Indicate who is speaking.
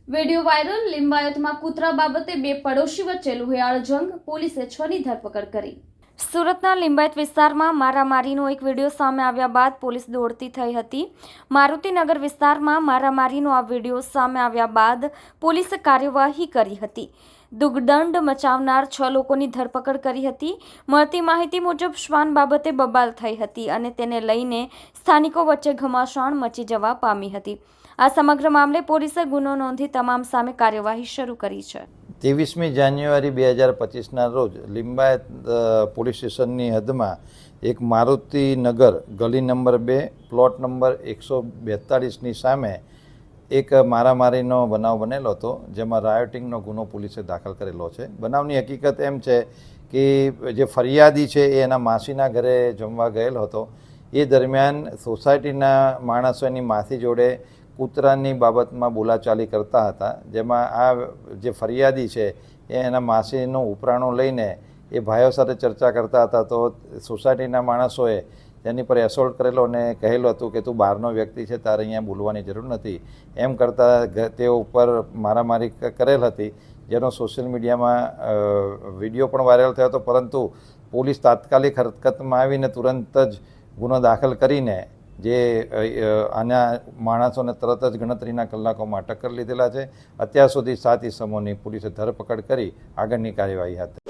Speaker 1: Video viral લિંબાયતમાં કૂતરા બાબતે બે પડોશી વચ્ચે લોહિયાળ જંગ, પોલીસે 6 ની ધરપકડ કરી। સુરતના લિંબાયત વિસ્તારમાં મારામારીનો એક વિડીયો સામે આવ્યા બાદ પોલીસ દોડતી થઈ હતી। મારુતિનગર વિસ્તારમાં મારામારીનો આ વિડીયો સામે આવ્યા બાદ પોલીસે કાર્યવાહી કરી હતી। દુર્ગંધ મચાવનાર 6 લોકોની ધરપકડ કરી હતી। મળતી માહિતી મુજબ શ્વાન બાબતે બબાલ થઈ હતી અને તેને લઈને સ્થાનિકો વચ્ચે ઘમાસાણ મચી જવા પામી હતી। આ સમગ્ર મામલે પોલીસે ગુનો નોંધી તમામ સામે કાર્યવાહી શરૂ કરી છે।
Speaker 2: 23મી જાન્યુઆરી 2025ના રોજ લિંબાયત પોલીસ સ્ટેશનની હદમાં એક મારુતિનગર ગલી નંબર 2 પ્લોટ નંબર 142ની સામે એક મારામારીનો બનાવ બનેલો હતો, જેમાં રાયોટિંગનો ગુનો પોલીસે દાખલ કરેલો છે। બનાવની હકીકત એમ છે કે જે ફરિયાદી છે એ એના માસીના ઘરે જમવા ગયેલો હતો। એ દરમિયાન સોસાયટીના માણસો એની માસી જોડે કૂતરાની બાબતમાં બોલાચાલી કરતા હતા, જેમાં આ જે ફરિયાદી છે એ એના માસીનું ઉપરાણું લઈને એ ભાઈઓ સાથે ચર્ચા કરતા હતા। તો સોસાયટીના માણસોએ તેની પર એસોલ્ટ કરેલો અને કહેલું હતું કે તું બહારનો વ્યક્તિ છે, તારે અહીંયા બોલવાની જરૂર નથી, એમ કરતાં તે ઉપર મારામારી કરેલ હતી, જેનો સોશિયલ મીડિયામાં વિડીયો પણ વાયરલ થયો હતો। પરંતુ પોલીસ તાત્કાલિક હરકતમાં આવીને તુરંત જ ગુનો દાખલ કરીને જે આના માણસોને તરત જ ગણતરીના કલાકોમાં અટક કરી લીધેલા છે। અત્યાર સુધી 7 ઇસમોની પોલીસે ધરપકડ કરી આગળની કાર્યવાહી હાથ ધરી।